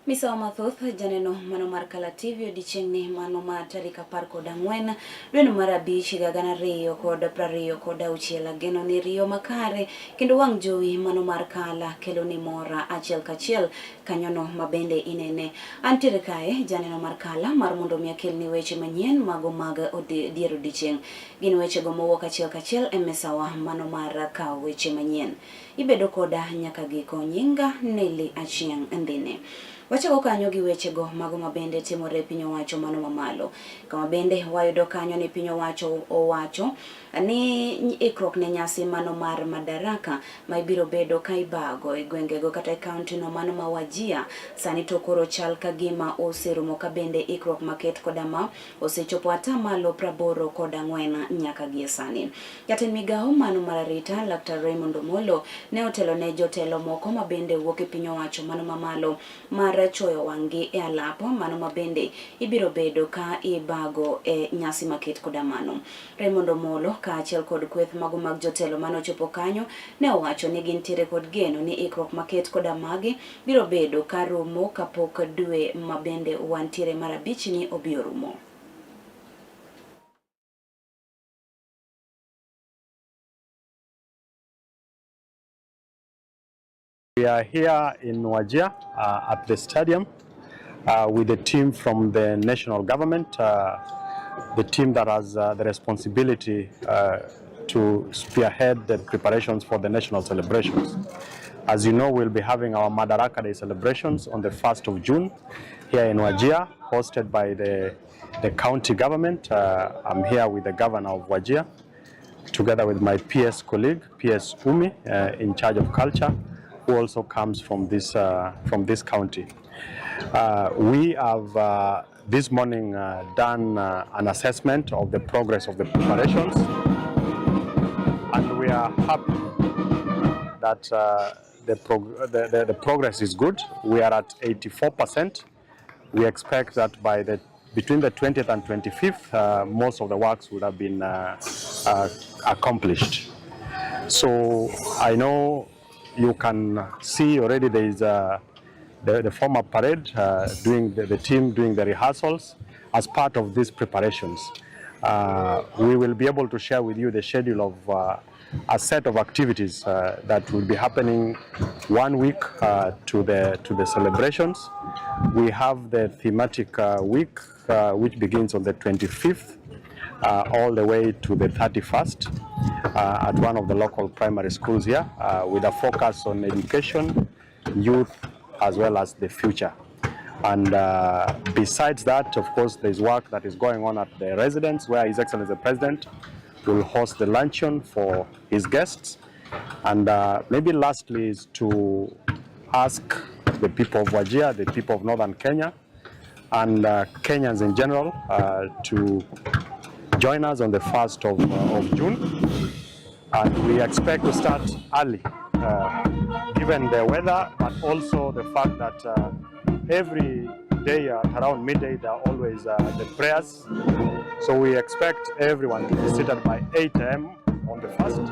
Misawa mathoth janeno mano mar Kala TV odichiengni mano ma tarik 14 dwe mar abich 2026 geno ni riyo makare kendo wang' jowi mano mar Kala kelo ni mora achiel kachiel kanyono mabende inene. Antiere kae janeno mar Kala mar mondo mi akelni weche manyien mago mag dier odichieng. Gin weche go mowuok achiel kachiel e misawa mano mar kawo weche manyien. Ibedo koda nyaka giko. Nyinga Nelly Achieng' Ndine. Wachako kanyo gi weche go mago mabende timore e piny owacho mano mamalo. Kama bende wayudo kanyo ni piny owacho ni ikrok ne nyasi mano mar Madaraka ma ibiro bedo ka ibago e gwengego kata e kaunti no mano ma Wajir. Sani to koro chal ka gima oserumo ka bende ikrok maket koda ma osechopo atamalo 84 nyaka gie sani. Jatend migawo mano mar arita Laktar Raymond Omolo ne otelo ne jotelo moko ma bende wuok e piny owacho mano mamalo mar choyo wangi e alapo mano mabende ibiro bedo ka ibago e nyasi maket koda mano. Raymond Omolo ka achiel kod kweth mago mag jotelo mano chopo kanyo ne owacho ni gintiere kod geno ni ikrok maket koda magi biro bedo ka romo kapok dwe mabende wantiere mar abich ni obiro rumo. We are here in Wajir at the stadium with the team from the national government, the team that has the responsibility to spearhead the preparations for the national celebrations. As you know, we'll be having our Madaraka Day celebrations on the 1st of June here in Wajir, hosted by the county government. I'm here with the governor of Wajir, together with my PS colleague, PS Umi, in charge of culture, who also comes from this county. We have this morning done an assessment of the progress of the preparations, and we are happy that the progress is good. We are at 84%. We expect that by between the 20th and 25th, most of the works would have been accomplished. So I know you can see already there is the former parade the team doing the rehearsals as part of these preparations. We will be able to share with you the schedule of a set of activities that will be happening 1 week to the celebrations. We have the thematic week which begins on the 25th all the way to the 31st at one of the local primary schools here with a focus on education, youth, as well as the future. And besides that, of course, there's work that is going on at the residence where His Excellency the President will host the luncheon for his guests. And maybe lastly is to ask the people of Wajir, the people of Northern Kenya, and Kenyans in general to join us on the 1st of June. And we expect to start early, given the weather, but also the fact that every day around midday there are always the prayers. So we expect everyone to be seated by 8 a.m. on the 1st,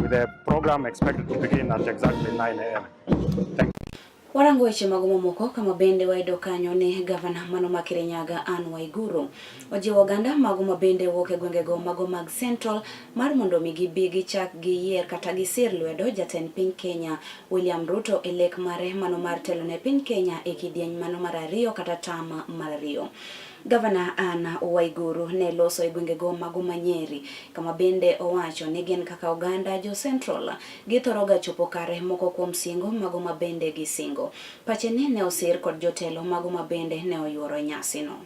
with the program expected to begin at exactly 9 a.m. Thank you. Warango weche mago momoko kama bende wayudo kanyo ni gavana mano ma Kirinyaga Anne Waiguru ojiwo oganda mago mabende wuok e gwengego mago mag Central mar mondo mi gibi gichak giyier kata gisir lwedo jatend piny Kenya William Ruto e lek mare mano mar telo ne piny Kenya e kidieny mano mar ariyo kata tama mar ariyo. Gavana Anne Waiguru ne loso e gwengego mago manyeri kama bende owacho ni gin kaka oganda jo Central githoroga chopo kare moko kuom singo mago mabende gisingo. Pacheni ne osir kod jotelo mago mabende ne oyuoro nyasi no.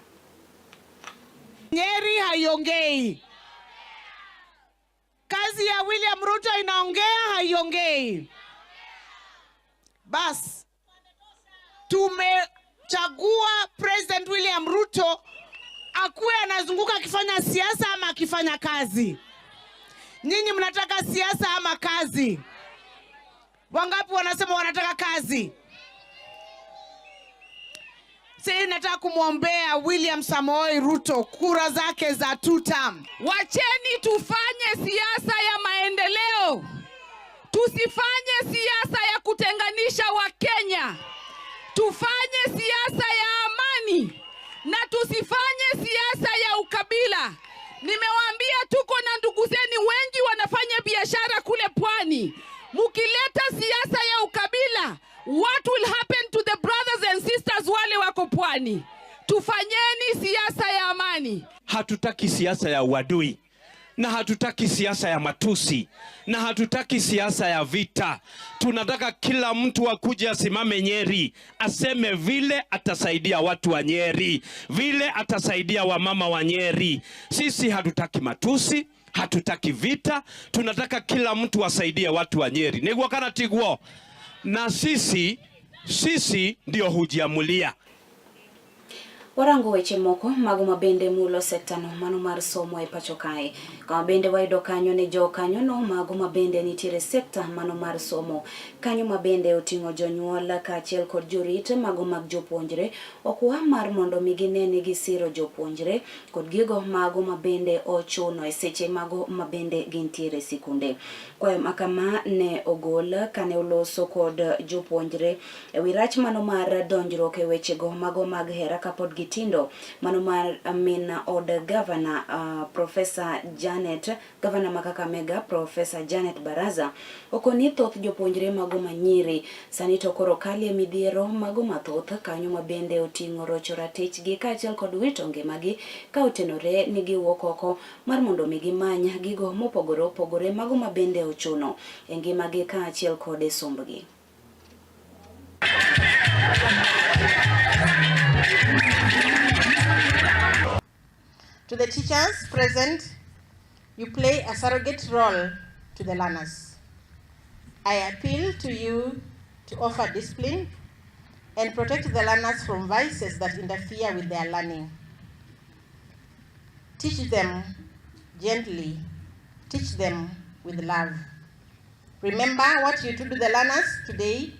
Nyeri haiongei. Kazi ya William Ruto inaongea haiongei. Bas tumechagua President William Ruto akuwe anazunguka akifanya siasa ama akifanya kazi. Nyinyi mnataka siasa ama kazi? Wangapi wanasema wanataka kazi? Sisi nataka kumwombea William Samoei Ruto kura zake za 2 term. Wacheni tufanye siasa ya maendeleo. Tusifanye siasa ya kutenganisha Wakenya. Tufanye siasa hatutaki siasa ya uadui, na hatutaki siasa ya matusi, na hatutaki siasa ya vita. Tunataka kila mtu akuje asimame Nyeri, aseme vile atasaidia watu wa Nyeri, vile atasaidia wamama wa Nyeri. Sisi hatutaki matusi, hatutaki vita, tunataka kila mtu asaidie watu wa Nyeri. Niguo kana tiguo. Na sisi ndio hujiamulia. Warango weche moko mago mabende mulo sektano mano mar somo e pacho kae. Kama bende wayudo kanyo ne jo kanyo no mago mabende nitiere sekta mano mar somo. Kanyo mabende oting'o jonyuol kaachiel kod jorit mago mag jopuonjre okwa mar mondo miginene gisiro jopuonjre kod gigo mago mabende ochuno e seche mago mabende gintiere sikunde. Kwayo makama ne ogol kane oloso kod jopuonjre e wirach mano mar donjruok e wechego mago mag hera kapod tindo mano mar Amina od Governor Professor Janet, Governor Makakamega Professor Janet Baraza okoni thoth jopuonjre mago manyiri sani to koro kali midhiero mago mathoth kanyo mabende oting'o rocho ratich gi kaachiel kod wito ngimagi ka otenore ni giwuok oko mar mondo migimanya gigo mopogore opogore mago mabende ochuno e ngimagi kaachiel kod e sombgi. To the teachers present, you play a surrogate role to the learners. I appeal to you to offer discipline and protect the learners from vices that interfere with their learning. Teach them gently, teach them with love. Remember what you do to the learners today,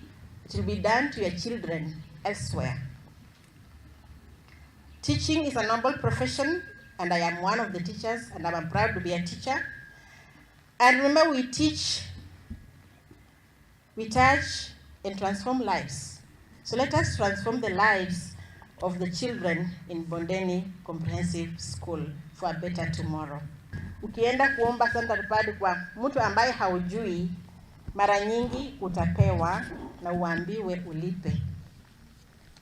it will be done to your children elsewhere. Teaching is a noble profession, and I am one of the teachers, and I'm proud to be a teacher. And remember, we teach, we touch, and transform lives. So let us transform the lives of the children in Bondeni Comprehensive School for a better tomorrow. Ukienda kuomba Santa Padi kwa mtu ambaye haujui, mara nyingi utapewa na uambiwe ulipe.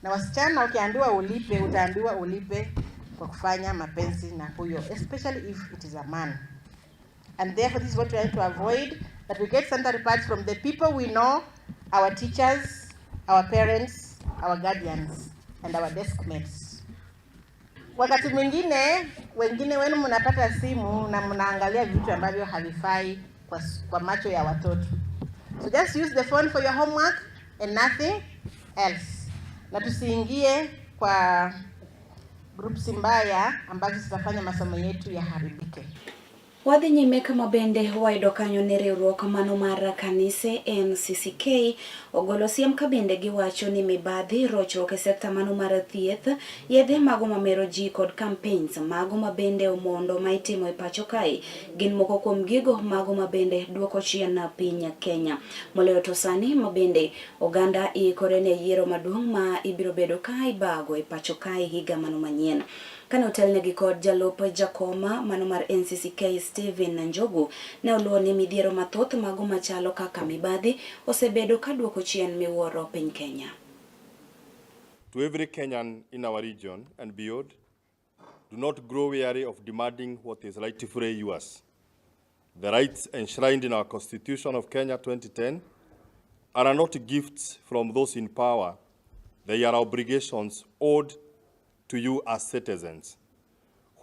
Na wasichana ukiambiwa ulipe, utaambiwa ulipe kwa kufanya mapenzi na huyo, especially if it is a man. And therefore this is what we are to avoid, that we get Santa reports from the people we know, our teachers, our parents, our guardians, and our desk mates. Wakati mwingine, wengine wenu mnapata simu na mnaangalia vitu ambavyo havifai kwa macho ya watoto. So just use the phone for your homework and nothing else. Na tusiingie kwa groups mbaya ambazo zitafanya masomo yetu yaharibike. Wadhi nyime kama bende wayudo kanyo ne riwruok mano mar kanise NCCK ogolo siem ka bende giwacho ni mibadhi rochruok e sekta mano mar thieth, yedhe mago mamero ji kod campaigns mago mabende omondo ma itimo e pacho kae gin moko kuom gigo mago mabende duoko chien na piny Kenya. Moloyo to sani mabende oganda ikore ne yiero maduong' ma ibiro bedo ka ibago e pacho kae higa mano manyien. Kane otelnegi kod jalup jakoma mano mar NCCK Stephen Njogu ne oluwo ni midhiero mathoth mago machalo kaka mibadhi osebedo ka duoko chien miwuoro piny Kenya. To every Kenyan in our region and beyond, do not grow weary of demanding what is rightfully yours. The rights enshrined in our Constitution of Kenya 2010 are not gifts from those in power. They are obligations owed to you as citizens.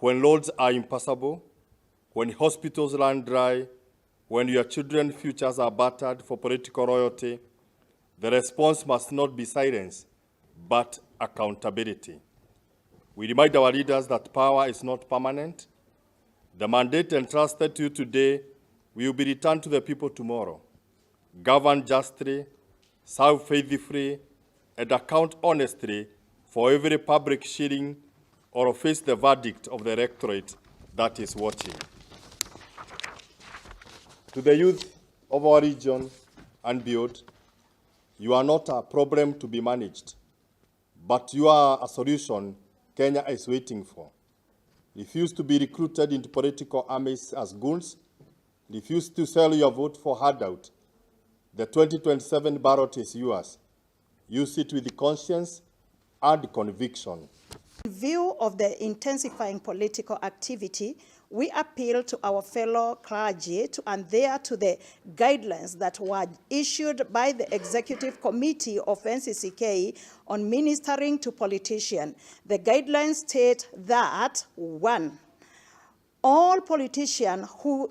When roads are impassable, when hospitals run dry, when your children's futures are battered for political royalty, the response must not be silence, but accountability. We remind our leaders that power is not permanent. The mandate entrusted to you today will be returned to the people tomorrow. Govern justly, serve faithfully, and account honestly for every public shilling, or face the verdict of the electorate that is watching. To the youth of our region and beyond, you are not a problem to be managed, but you are a solution Kenya is waiting for. Refuse to be recruited into political armies as goons. Refuse to sell your vote for handout. The 2027 ballot is yours. Use it with conscience and conviction. view of the intensifying political activity, we appeal to our fellow clergy to adhere to the guidelines that were issued by the Executive Committee of NCCK on ministering to politicians. The guidelines state that, 1, all politicians who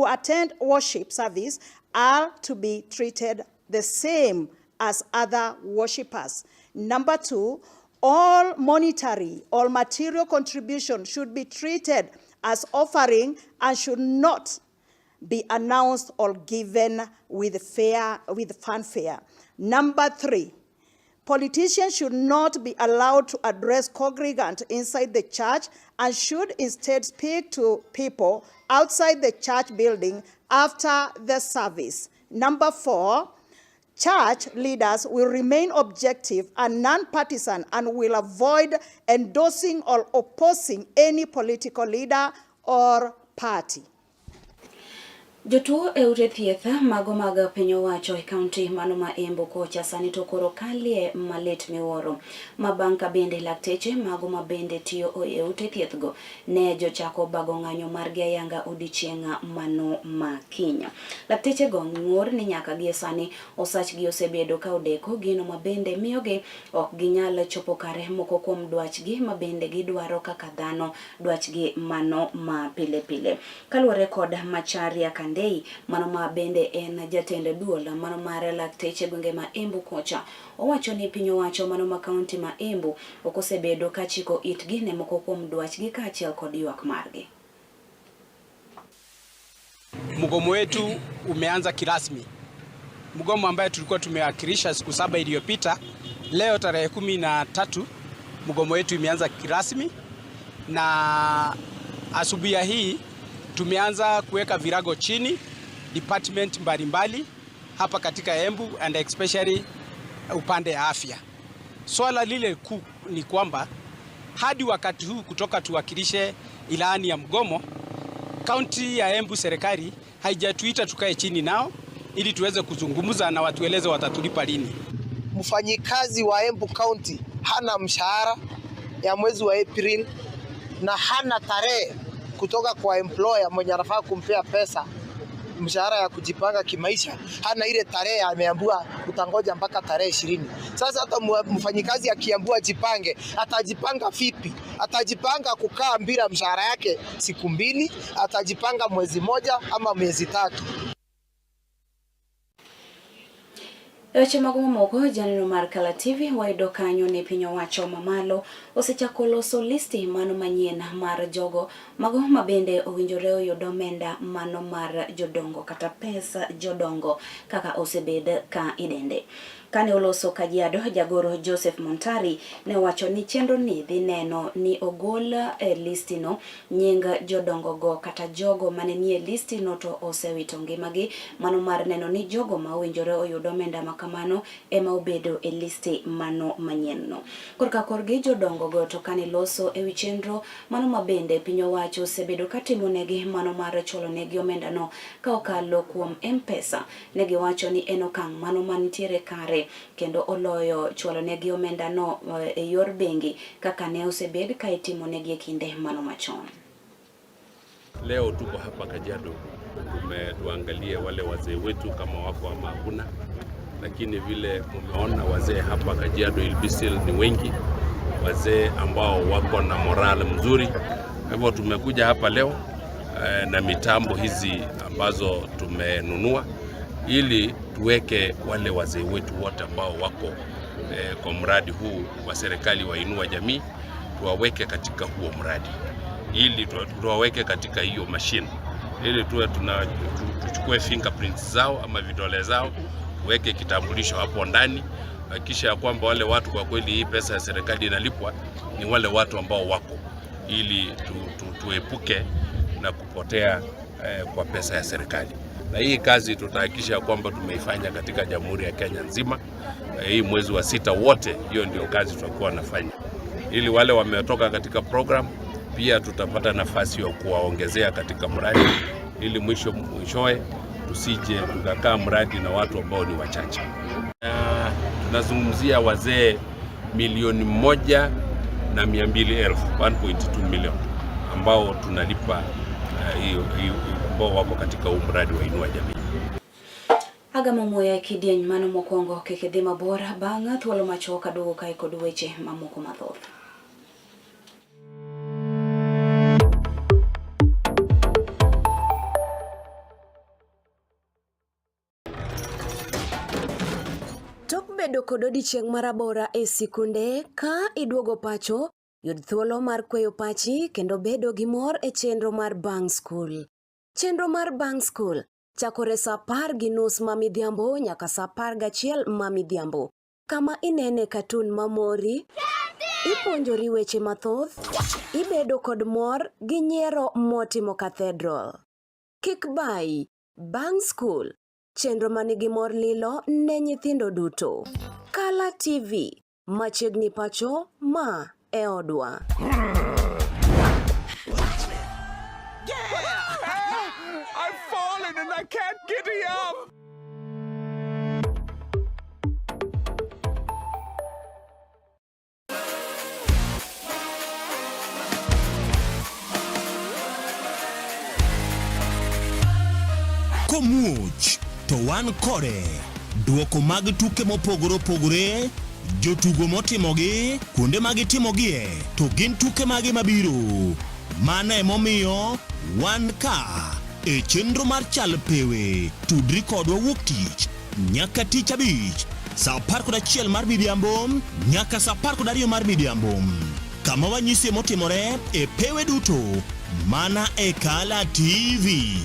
attend worship service are to be treated the same as other worshippers. Number 2, all monetary or material contribution should be treated as offering and should not be announced or given with fanfare. Number 3, politicians should not be allowed to address congregants inside the church and should instead speak to people outside the church building after the service. Number 4, church leaders will remain objective and non-partisan and will avoid endorsing or opposing any political leader or party. Jotuo eute thieth mago mag piny owacho e kaunti mano ma Embu kocha sani to koro kalie malit miwuoro. Mabanka bende lakteche mago ma bende tiyo eute thieth go ne jochako bago ng'anyo margi ayanga odiochieng' mano ma Kiny. Lakteche go ng'ur ni nyaka gie sani osachgi osebedo ka odeko gino ma bende miyogi ok ginyal chopo kare moko kuom dwachgi ma bende gidwaro kaka dhano dwachgi mano ma pile pile. Kaluwore kod Macharia Kandei mano ma bende en jatend duol mano mar lakteche gwenge ma Embu kocha, owacho ni piny owacho mano ma kaunti ma Embu ok osebedo ka chiko itgi ne moko kuom dwachgi kaachiel kod ywak margi. Mgomo wetu umeanza kirasmi. Mgomo ambaye tulikuwa tumewakilisha siku 7 iliyopita, leo tarehe 13 mgomo wetu imeanza kirasmi, na asubuhi hii tumeanza kuweka virago chini department mbalimbali hapa katika Embu and especially upande ya afya. Swala lile kuu ni kwamba hadi wakati huu kutoka tuwakilishe ilani ya mgomo, kaunti ya Embu serikali haijatuita tukae chini nao ili tuweze kuzungumza na watueleze watatulipa lini. Mfanyikazi wa Embu County hana mshahara ya mwezi wa April na hana tarehe kutoka kwa employer mwenye anafaa kumpea pesa mshahara ya kujipanga kimaisha, hana ile tarehe, ameambiwa utangoja mpaka tarehe 20. Sasa hata mfanyikazi akiambiwa jipange, atajipanga vipi? Atajipanga kukaa bila mshahara yake siku 2, atajipanga mwezi 1 ama miezi 3. Eche magumo moko janeno mar Kala TV wayudo kanyo ni piny owacho mamalo osechako loso listi mano manyien mar jogo mago ma bende owinjore oyudo omenda mano mar jodongo kata pesa jodongo kaka osebed ka idende. Kane oloso Kajiado, jagoro Joseph Montari ne wacho ni chenro ni dhi neno ni ogol listino nying jodongo go kata jogo mane nie listino to osewito ngimagi, mano mar neno ni jogo ma owinjore oyudo omenda makamano ema obedo e listi mano manyienno. Korka korgi jodongo go to kane loso ewi chenro mano mabende piny owacho osebedo katimo negi mano mar cholo negi omenda no ka okalo kuom M-Pesa. Negi wacho ni en okang' mano mantiere kare kendo oloyo chwalo negi omenda no e yor bengi kaka ne osebed ka itimo negi kinde mano machon. Leo tuko hapa Kajiado, tuangalie wale wazee wetu kama wako ama hakuna, lakini vile mumeona wazee hapa Kajiado Ilbisil ni wengi, wazee ambao wako na morale mzuri. Hivyo tumekuja hapa leo na mitambo hizi ambazo tumenunua ili tuweke wale wazee wetu wote ambao wako kwa mradi huu wa serikali wa Inua Jamii, tuwaweke katika huo mradi, ili tuwaweke katika hiyo machine, ili tuchukue fingerprints zao ama vidole zao, tuweke kitambulisho hapo ndani, kisha ya kwamba wale watu kwa kweli hii pesa ya serikali inalipwa ni wale watu ambao wako, ili tuepuke na kupotea kwa pesa ya serikali. Na hii kazi tutahakikisha kwamba tumeifanya katika Jamhuri ya Kenya nzima. Hii mwezi wa 6 wote, hiyo ndio kazi tutakuwa nafanya. Ili wale wametoka katika program pia tutapata nafasi ya kuwaongezea katika mradi, ili mwishowe tusije tukakaa mradi na watu ambao ni wachache. Tunazungumzia wazee 1,000,000 na 200,000, 1.2 million ambao tunalipa ambao wako katika mradi wa Inua Jamii. Agamo moya kidieny mano mokwongo keke mabora banga thuolo machoka dogo kai kod weche mamoko mathoth. Tok bedo kod odiochieng' marabora e sikunde ka iduogo pacho, yud thuolo mar kweyo pachi kendo bedo gi mor e chenro mar Bang School. Chenro mar Bang School chakore saa 10:30 mamidhiambo nyaka saa 11 mamidhiambo. Kama inene katun mamori, ipuonjori weche mathoth, ibedo kod mor gi nyiero motimo Cathedral. Kik bai, Bang School, chenro manigi mor lilo ne nyithindo duto. Kala TV, machiegni pacho ma e odwa. I've fallen and I can't get up. Komuch to wan kode duoko mag tuke mopogore opogore, jotugo motimogi, kuonde magitimogie, to gin tuke magi mabiro. Mana emomiyo wan ka e chenro mar chal pewe, tudri kodwa wuok tich nyaka tich abich saa 11 mar midhiambo nyaka saa 12 mar midhiambo. Kama wanyisi motimore e pewe duto mana e Kala TV.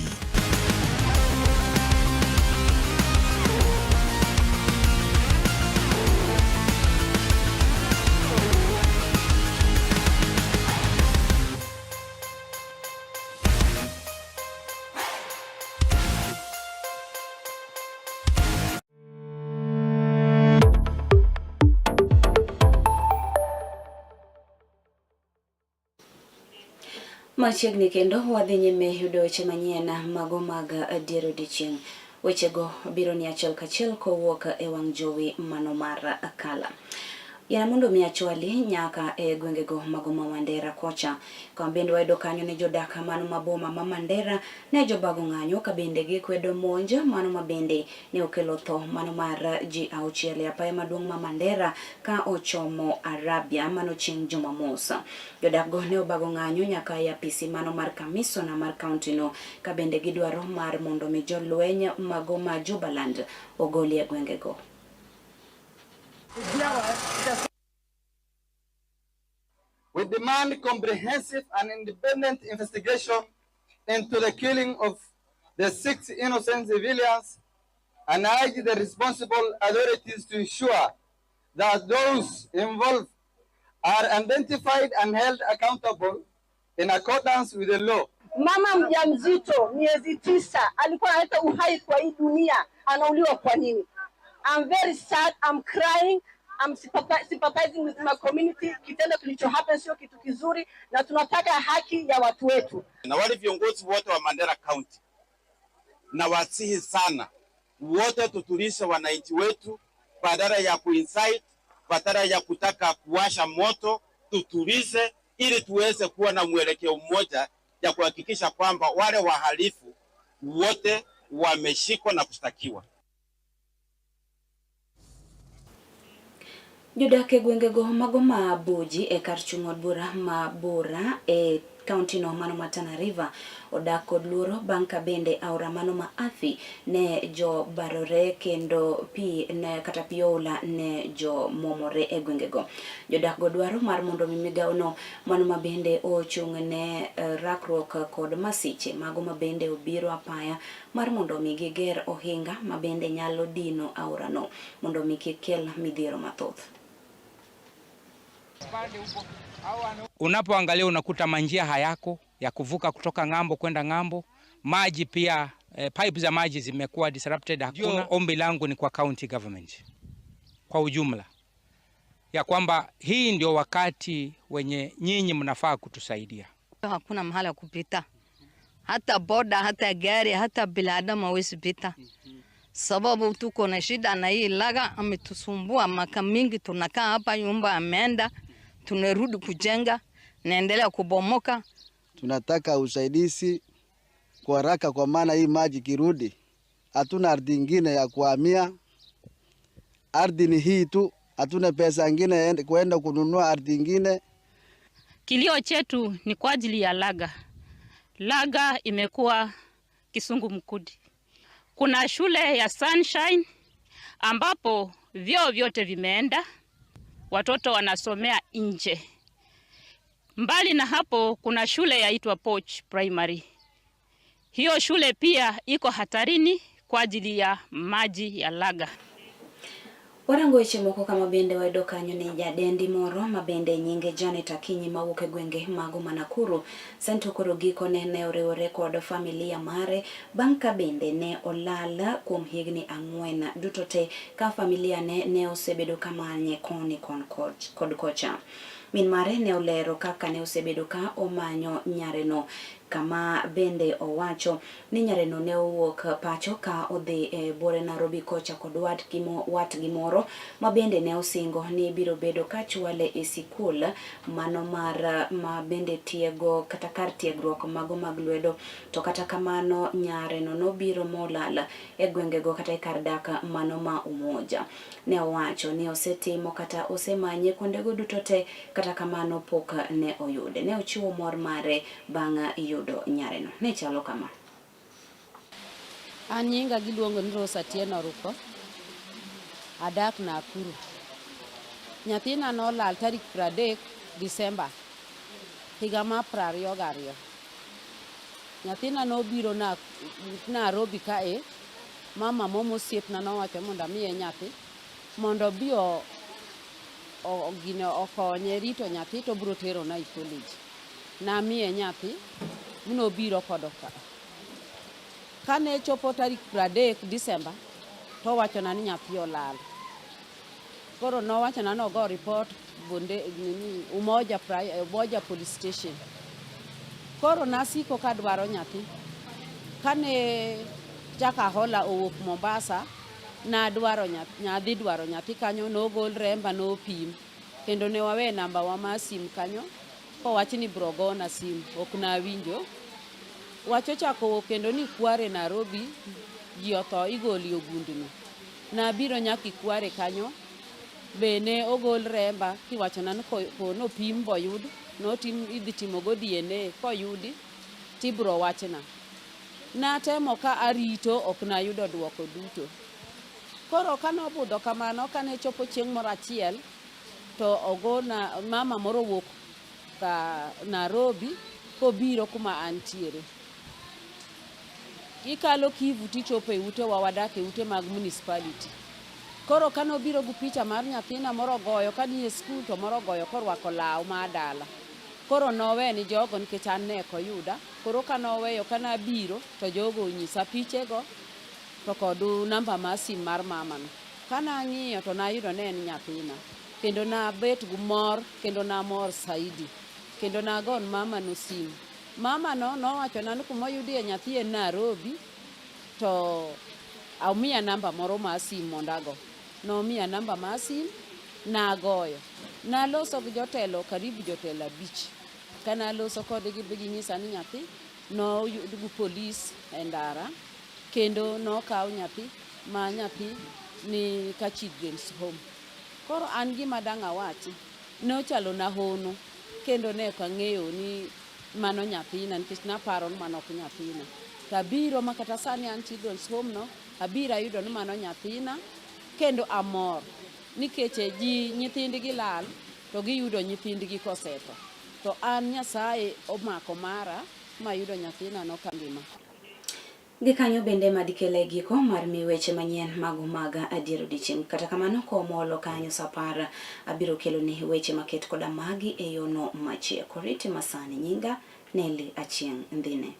Machiegni kendo wadhi nyime yudo weche manyien mago mag diero odiochieng'. Wechego biro ni achiel kachiel kowuok e wang' jowi mano mar Kala. Yana mondo mi achwali nyaka e gwengego mago ma Mandera kocha. Kwa bende wayudo kanyo ne jodak mano maboma ma Mandera ne jobago ng'anyo ka bende gikwedo monj mano ma bende ne okelo tho mano mar ji 6 e apaya maduong' ma Mandera ka ochomo Arabia mano chieng' Jumamos. Jodak go ne obago ng'anyo nyaka e apisi mano mar kamisona mar kaunti no ka bende gidwaro mar mondo mi jolweny mago ma Jubaland ogoli e gwengego. We demand comprehensive and independent investigation into the killing of the 6 innocent civilians and urge the responsible authorities to ensure that those involved are identified and held accountable in accordance with the law. Mama mjamzito miezi 9 alikuwa analeta uhai kwa hii dunia, anauliwa kwa nini? I'm very sad, I'm crying, I'm sympathizing with my community. Kitendo kilicho happen sio kitu kizuri na tunataka haki ya watu wetu. Na wale viongozi wote wa Mandera County na wasihi sana wote tutulishe wananchi wetu, badala ya kuincite, badala ya kutaka kuwasha moto, tutulize ili tuweze kuwa na mwelekeo mmoja ya kuhakikisha kwamba wale wahalifu wote wameshikwa na kushtakiwa. Jodak e gwengego mago ma Buji e kar chung' od bura ma Bura e kaunti no mano ma Tana River odak kod luoro bang' ka bende aora mano ma Athi ne jo barore kendo pi ne kata piola ne jo momore e gwengego. Jodak go dwaro mar mondo migao no mano ma bende ochung' ne rakruok kod masiche mago ma bende obiro apaya mar mondo mi giger ohinga ma bende nyalo dino aora no mondo mi kik kel midhiero mathoth. Unapoangalia unakuta manjia hayako ya kuvuka kutoka ng'ambo kwenda ng'ambo. Maji pia pipe za maji zimekuwa disrupted. Hakuna. Ombi langu ni kwa county government kwa ujumla ya kwamba hii ndio wakati wenye nyinyi mnafaa kutusaidia. Hakuna mahali kupita, hata boda, hata gari, hata binadamu hawezi pita, sababu tuko na shida na hii laga ametusumbua maka mingi. Tunakaa hapa, nyumba ameenda, tunarudi kujenga, naendelea kubomoka. Tunataka usaidizi kwa haraka, kwa maana hii maji kirudi, hatuna ardhi nyingine ya kuhamia. Ardhi ni hii tu, hatuna pesa nyingine kwenda kununua ardhi nyingine. Kilio chetu ni kwa ajili ya Laga. Laga imekuwa kisungumkudi. Kuna shule ya Sunshine ambapo vyoo vyote vimeenda, watoto wanasomea nje. Mbali na hapo kuna shule yaitwa Poch Primary. Hiyo shule pia iko hatarini kwa ajili ya maji ya Laga. Warango weche moko kama bende wayudo kanyo ni jadendi moro mabende nyinge Janet Akinyi mawuok e gwenge mago ma Nakuru sento koro gikone ne oriwore kod familia mare bang' ka bende ne olal kuom higni 4 duto te ka familia ne osebedo kamanye koni kod kocha. Min mare ne olero kaka ne osebedo ka omanyo nyareno, kama bende owacho ni nyareno ne owuok pacho ka odhi e bore Nairobi kocha kod watgi moro ma bende ne osingo ni biro bedo ka chwale e sikul mano mar ma bende tiego kata kar tiegruok mago mag lwedo. To kata kamano nyareno no biro molal e gwengego kata e kar dak mano ma Umoja. Ne owacho ni osetimo kata osemanye kuondego duto te, kata kamano pok ne oyude. Ne ochiwo mor mare bang' yudo nyareno. Ne chalo kama. An nyinga giluongo ni Rosa Tieno Ruko. Adak Nakuru. Nyathina nolal tarik 30 Disemba higa ma 2022. Nyathina nobiro Nairobi kae, mama momo osiepna nowacho mondo amiye nyathi mondo bi okonye rito nyathi to biro tero na college. Namiye nyathi nobiro kodo ka. Kane chopo tarik 30 Disemba to wachona ni nyathi olal. Koro nowachona no go report Umoja police station. Koro nasiko kadwaro nyathi. Kane Jaka Hola owuok Mombasa, nadwaro nyathi kanyo, nogol remba nopim, kendo ne wawe namba wa ma sim kanyo, kowachi ni biro gona sim, ok nawinjo. Wacho chako kendo ni kware Nairobi ji otho igoli ogundni. Nabiro nyaki kware kanyo, bene ogol remba kiwachona ni kono pim boyud, idhi timogo DNA koyudi tibiro wachna. Natemo ka arito ok nayudo duoko duto. Koro kanobudho kamano, kane chopo chieng' moro achiel to ogona mama moro wuok ka Nairobi kobiro kuma antiere. Ikalo Kivu tichopo e ute wa wadak e ute mag municipality. Koro kanobiro gu picha mar nyathina moro goyo kani e skul to moro goyo korwako law ma dala. Koro nowe ni jogo nikech an ne koyuda. Koro kanoweyo kanabiro to jogo onyisa pichego to kod namba mar sim mar mamano. Kana ng'iyo to nayudo ne en nyathina. Kendo nabet gu mor, kendo namor saidi. Kendo nagon mamano sim. Mamano nowachona ni kumoyudie nyathi e Nairobi to aumiya namba moro mar sim mondago. Nomiya namba mar sim, nagoyo. Naloso gi jotelo, karibu jotelo 5. Kana loso kodgi ginyisa ni nyathi noyudo police e ndara, kendo nokaw nyathi ma nyathi ni ka children's home. Koro an gima dang' awachi, nochalo na hono, kendo ne kang'eyo ni mano nyathina, nikech naparo ni mano ok nyathina. Tabiro makata sani an children's home no, abiro ayudo ni mano nyathina, kendo amor. Nikech nyithindgi lal, to giyudo nyithindgi kosetho. To an Nyasaye omako mara mayudo nyathina no kangima. Gikanyo bende madikele giko mar mi weche manyien mago maga adiero dichieng'. Kata kamano komolo kanyo sapara abiro kelo ni weche maket koda magi e yono machie. Koriti masani nyinga Nelly Achieng' Ndhine.